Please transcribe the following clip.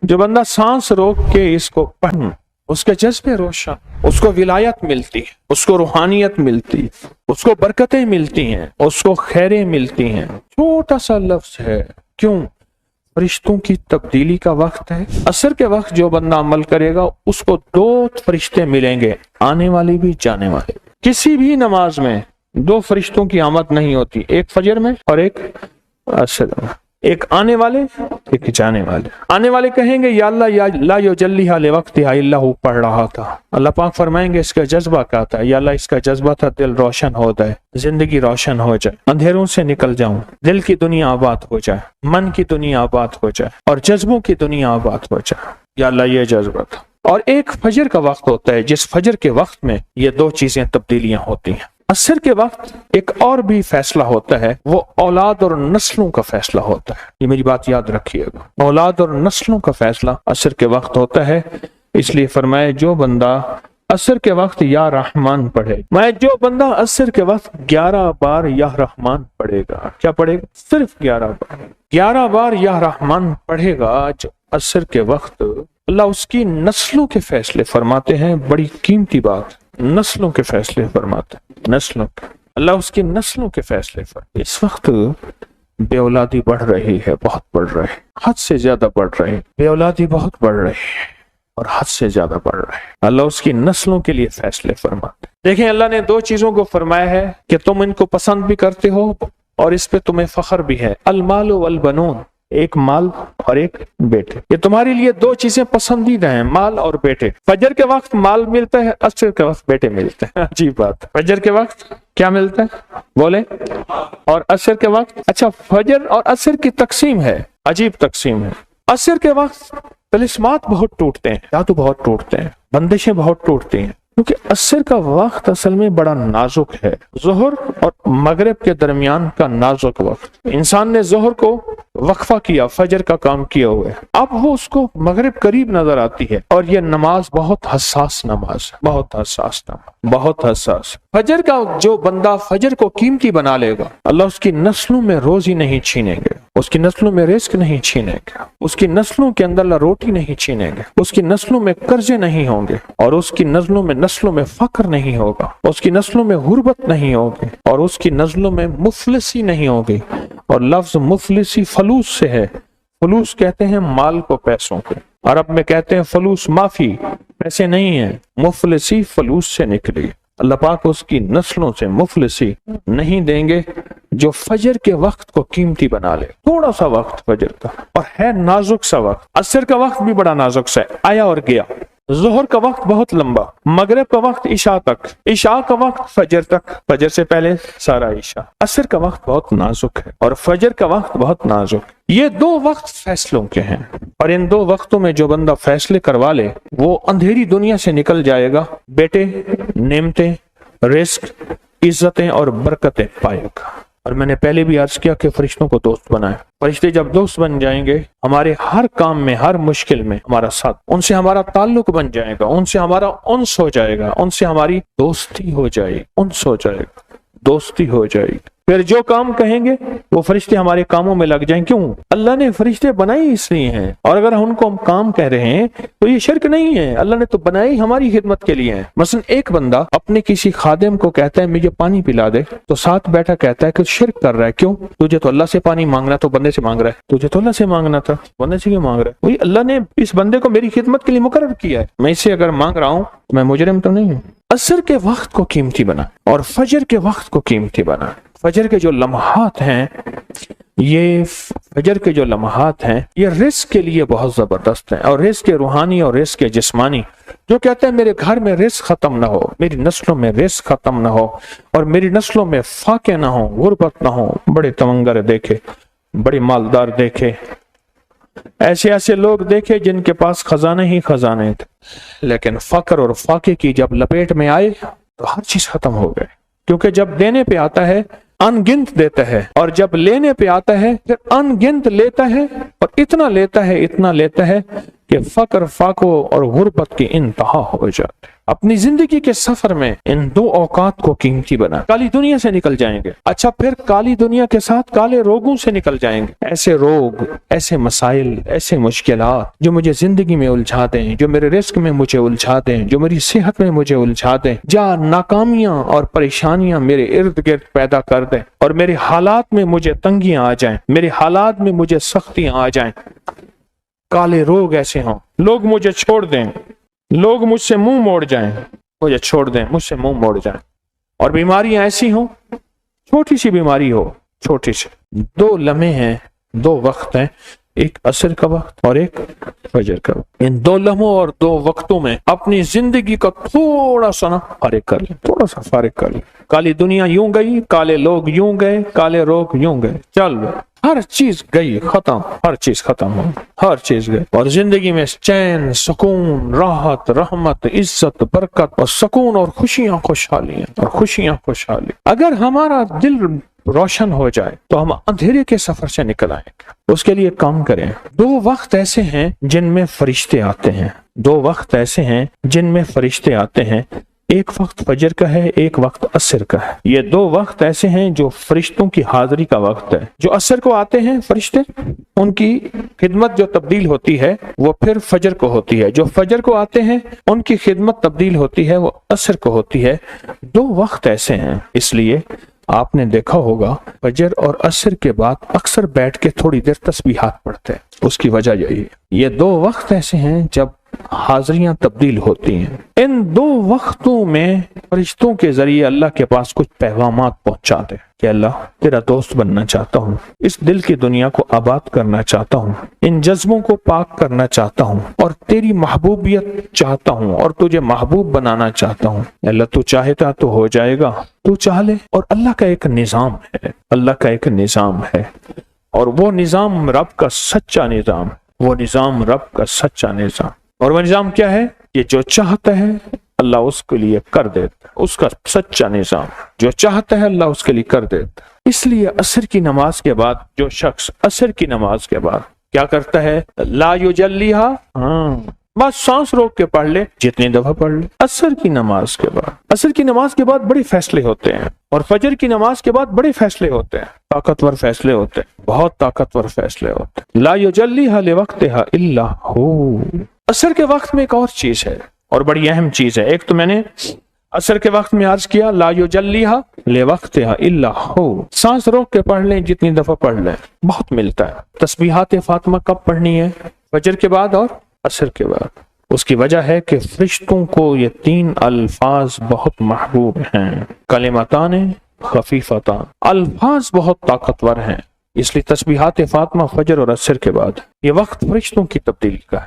جو بندہ سانس روک کے اس کو پڑھ، اس کے جذبے روشن، اس کو ولایت ملتی ہے، اس کو روحانیت ملتی ہے، اس کو برکتیں ملتی ہیں، اس کو خیریں ملتی ہیں۔ چھوٹا سا لفظ ہے، کیوں؟ فرشتوں کی تبدیلی کا وقت ہے۔ عصر کے وقت جو بندہ عمل کرے گا اس کو 2 فرشتے ملیں گے، آنے والے بھی جانے والے۔ کسی بھی نماز میں 2 فرشتوں کی آمد نہیں ہوتی، ایک فجر میں اور ایک عصر میں، ایک آنے والے ایک جانے والے۔ آنے والے کہیں گے یا اللہ یا لا یجلیھا لوقتھا الا ہو، پڑھ رہا تھا۔ اللہ پاک فرمائیں گے اس کا جذبہ کیا تھا؟ یا اللہ اس کا جذبہ تھا دل روشن ہو جائے، زندگی روشن ہو جائے، اندھیروں سے نکل جاؤں، دل کی دنیا آباد ہو جائے، من کی دنیا آباد ہو جائے اور جذبوں کی دنیا آباد ہو جائے۔ یا اللہ یہ جذبہ تھا۔ اور ایک فجر کا وقت ہوتا ہے جس فجر کے وقت میں یہ 2 چیزیں تبدیلیاں ہوتی ہیں۔ عصر کے وقت ایک اور بھی فیصلہ ہوتا ہے، وہ اولاد اور نسلوں کا فیصلہ ہوتا ہے۔ یہ میری بات یاد رکھیے گا، اولاد اور نسلوں کا فیصلہ عصر کے وقت ہوتا ہے۔ اس لیے فرمائے جو بندہ عصر کے وقت یا رحمان پڑھے، میں جو بندہ عصر کے وقت 11 بار یا رحمان پڑھے گا، کیا پڑھے گا؟ صرف 11 بار یا رحمان پڑھے گا جو عصر کے وقت، اللہ اس کی نسلوں کے فیصلے فرماتے ہیں۔ بڑی قیمتی بات، نسلوں کے فیصلے فرماتے ہیں، نسلوں کے، اللہ اس کی نسلوں کے فیصلے فرماتے ہیں۔ اس وقت بے اولادی بڑھ رہی ہے، بہت بڑھ رہی ہے، حد سے زیادہ بڑھ رہی ہے، بے اولادی بہت بڑھ رہی ہے اور حد سے زیادہ بڑھ رہا ہے۔ اللہ اس کی نسلوں کے لیے فیصلے فرماتے ہیں۔ دیکھیں اللہ نے 2 چیزوں کو فرمایا ہے کہ تم ان کو پسند بھی کرتے ہو اور اس پہ تمہیں فخر بھی ہے، المال والبنون، ایک مال اور ایک بیٹے۔ یہ تمہارے لیے 2 چیزیں پسندیدہ ہیں، مال اور بیٹے۔ فجر کے وقت مال ملتا ہے، عصر کے وقت بیٹے ملتے ہیں۔ عجیب بات، فجر کے وقت کیا ملتا ہے؟ بولے، اور عصر کے وقت؟ اچھا، فجر اور عصر کی تقسیم ہے، عجیب تقسیم ہے۔ عصر کے وقت طلسمات بہت ٹوٹتے ہیں، جادو بہت ٹوٹتے ہیں، بندشیں بہت ٹوٹتی ہیں، کیونکہ عصر کا وقت اصل میں بڑا نازک ہے۔ ظہر اور مغرب کے درمیان کا نازک وقت، انسان نے ظہر کو وقفہ کیا، فجر کا کام کیا ہوا ہے، اب وہ اس کو مغرب قریب نظر آتی ہے، اور یہ نماز بہت حساس نماز ہے، بہت حساس نماز، بہت حساس۔ فجر کا جو بندہ فجر کو قیمتی بنا لے گا، اللہ اس کی نسلوں میں روزی نہیں چھینیں گے، اس کی نسلوں میں رزق نہیں چھینیں گے، اس کی نسلوں کے اندر اللہ روٹی نہیں چھینیں گے، اس کی نسلوں میں قرضے نہیں ہوں گے، اور اس کی نسلوں میں فقر نہیں ہوگا، اس کی نسلوں میں غربت نہیں ہوگی، اور اس کی نسلوں میں مفلسی نہیں ہوگی۔ اور لفظ مفلسی فلوس سے ہے، فلوس کہتے ہیں مال کو، پیسوں کو، عرب میں کہتے ہیں فلوس معافی، پیسے نہیں ہیں، مفلسی فلوس سے نکلی۔ اللہ پاک اس کی نسلوں سے مفلسی نہیں دیں گے جو فجر کے وقت کو قیمتی بنا لے۔ تھوڑا سا وقت فجر کا، اور ہے نازک سا وقت، عصر کا وقت بھی بڑا نازک سا ہے، آیا اور گیا۔ ظہر کا وقت بہت لمبا، مغرب کا وقت عشاء تک، عشاء کا وقت فجر تک، فجر سے پہلے سارا عشاء۔ عصر کا وقت بہت نازک ہے اور فجر کا وقت بہت نازک۔ یہ 2 وقت فیصلوں کے ہیں، اور ان 2 وقتوں میں جو بندہ فیصلے کروا لے وہ اندھیری دنیا سے نکل جائے گا، بیٹے، نعمتیں، رزق، عزتیں اور برکتیں پائے گا۔ اور میں نے پہلے بھی عرض کیا کہ فرشتوں کو دوست بنائے۔ فرشتے جب دوست بن جائیں گے، ہمارے ہر کام میں، ہر مشکل میں ہمارا ساتھ، ان سے ہمارا تعلق بن جائے گا، ان سے ہمارا انس ہو جائے گا، ان سے ہماری دوستی ہو جائے گی، انس ہو جائے گا، دوستی ہو جائے گی۔ پھر جو کام کہیں گے وہ فرشتے ہمارے کاموں میں لگ جائیں۔ کیوں؟ اللہ نے فرشتے بنائی اس لیے ہیں، اور اگر ان کو ہم کام کہہ رہے ہیں تو یہ شرک نہیں ہے، اللہ نے تو بنائی ہماری خدمت کے لیے ہیں۔ مثلا ایک بندہ اپنے کسی خادم کو کہتا ہے مجھے پانی پلا دے، تو ساتھ بیٹھا کہتا ہے کہ شرک کر رہا ہے۔ کیوں؟ تجھے تو اللہ سے پانی مانگنا تو بندے سے مانگ رہا ہے، تجھے تو اللہ سے مانگنا تھا، بندے سے کیوں مانگ رہا ہے؟ وہی اللہ نے اس بندے کو میری خدمت کے لیے مقرر کیا ہے، میں اسے اگر مانگ رہا ہوں تو میں مجرم تو نہیں ہوں۔ عصر کے وقت کو قیمتی بنا اور فجر کے وقت کو قیمتی بنا۔ فجر کے جو لمحات ہیں، یہ فجر کے جو لمحات ہیں یہ رزق کے لیے بہت زبردست ہیں، اور رزق روحانی اور رزق جسمانی۔ جو کہتے ہیں میرے گھر میں رزق ختم نہ ہو، میری نسلوں میں رزق ختم نہ ہو، اور میری نسلوں میں فاقے نہ ہو، غربت نہ ہو۔ بڑے تمنگر دیکھے، بڑے مالدار دیکھے، ایسے لوگ دیکھے جن کے پاس خزانے ہی خزانے تھے، لیکن فقر اور فاقے کی جب لپیٹ میں آئے تو ہر چیز ختم ہو گئے۔ کیونکہ جب دینے پہ آتا ہے ان گنت دیتا ہے، اور جب لینے پہ آتا ہے پھر ان گنت لیتا ہے، اور اتنا لیتا ہے کہ کہ فقر فاقو اور غربت کی انتہا ہو جاتے۔ اپنی زندگی کے سفر میں ان دو اوقات کو قیمتی بنا۔ کالی دنیا سے نکل جائیں گے، اچھا پھر کالی دنیا کے ساتھ کالے روگوں سے نکل جائیں گے۔ ایسے روگ، ایسے مسائل، ایسے مشکلات جو مجھے زندگی میں الجھا دیں، جو میرے رزق میں مجھے الجھا دیں، جو میری صحت میں مجھے الجھا دیں، جہاں ناکامیاں اور پریشانیاں میرے ارد گرد پیدا کر دیں اور میرے حالات میں مجھے تنگیاں آ جائیں، میرے حالات میں مجھے سختیاں آ جائیں، کالے روگ ایسے ہوں، لوگ مجھے چھوڑ دیں، لوگ مجھ سے منہ موڑ جائیں، مجھے چھوڑ دیں، مجھ سے منہ موڑ جائیں، اور بیماریاں ایسی ہوں، چھوٹی سی بیماری ہو، چھوٹی سی، دو لمحے ہیں، دو وقت ہیں، ایک عصر کا وقت اور ایک فجر کا وقت۔ ان دو لمحوں اور دو وقتوں میں اپنی زندگی کا تھوڑا سا نا فارغ کر لیں، تھوڑا سا فارغ کر لیں۔ کالی دنیا یوں گئی، کالے لوگ یوں گئے، کالے روگ یوں گئے، چل ہر چیز گئی، ختم، ہر چیز ختم ہو، ہر چیز گئی، اور زندگی میں چین، سکون، راحت، رحمت، عزت، برکت اور سکون اور خوشیاں خوشحالیاں اور خوشیاں خوشحالی۔ اگر ہمارا دل روشن ہو جائے تو ہم اندھیرے کے سفر سے نکل آئیں گے۔ اس کے لیے کام کریں۔ دو وقت ایسے ہیں جن میں فرشتے آتے ہیں، دو وقت ایسے ہیں جن میں فرشتے آتے ہیں، ایک وقت فجر کا ہے، ایک وقت عصر کا ہے۔ یہ دو وقت ایسے ہیں جو فرشتوں کی حاضری کا وقت ہے۔ جو عصر کو آتے ہیں فرشتے، ان کی خدمت جو تبدیل ہوتی ہے وہ پھر فجر کو ہوتی ہے۔ جو فجر کو آتے ہیں ان کی خدمت تبدیل ہوتی ہے، وہ عصر کو ہوتی ہے۔ دو وقت ایسے ہیں، اس لیے آپ نے دیکھا ہوگا فجر اور عصر کے بعد اکثر بیٹھ کے تھوڑی دیر تسبیحات پڑھتے ہیں۔ اس کی وجہ یہی ہے، یہ دو وقت ایسے ہیں جب حاضریاں تبدیل ہوتی ہیں۔ ان دو وقتوں میں فرشتوں کے ذریعے اللہ کے پاس کچھ پیغامات پہنچاتے ہیں کہ اللہ تیرا دوست بننا چاہتا ہوں، اس دل کی دنیا کو آباد کرنا چاہتا ہوں، ان جذبوں کو پاک کرنا چاہتا ہوں، اور تیری محبوبیت چاہتا ہوں اور تجھے محبوب بنانا چاہتا ہوں۔ اللہ تو چاہتا تو ہو جائے گا، تو چاہ لے۔ اور اللہ کا ایک نظام ہے، اللہ کا ایک نظام ہے، اور وہ نظام رب کا سچا نظام ہے، وہ نظام رب کا سچا نظام۔ اور وہ نظام کیا ہے؟ یہ جو چاہتا ہے اللہ اس کے لیے کر دیتا ہے، اس کا سچا نظام، جو چاہتا ہے اللہ اس کے لیے کر دیتا ہے۔ اس لیے عصر کی نماز کے بعد جو شخص عصر کی نماز کے بعد کیا کرتا ہے؟ لا یجلیہا، بس سانس روک کے پڑھ لے، جتنی دفعہ پڑھ لے۔ عصر کی نماز کے بعد، عصر کی نماز کے بعد بڑے فیصلے ہوتے ہیں، اور فجر کی نماز کے بعد بڑے فیصلے ہوتے ہیں، طاقتور فیصلے ہوتے ہیں، بہت طاقتور فیصلے ہوتے ہیں۔ لا یجلیہا لوقتہا الا ہو۔ عصر کے وقت میں ایک اور چیز ہے، اور بڑی اہم چیز ہے۔ ایک تو میں نے عصر کے وقت میں عرض کیا لا یجلیہا لوقتہا الا ہو، سانس روک کے پڑھ لیں، جتنی دفعہ پڑھ لیں، بہت ملتا ہے۔ تسبیحات فاطمہ کب پڑھنی ہے؟ فجر کے بعد اور عصر کے بعد۔ اس کی وجہ ہے کہ فرشتوں کو یہ تین الفاظ بہت محبوب ہیں، کلمتان خفیفتان، الفاظ بہت طاقتور ہیں، اس لیے تسبیحات فاطمہ فجر اور عصر کے بعد۔ یہ وقت فرشتوں کی تبدیلی کا ہے۔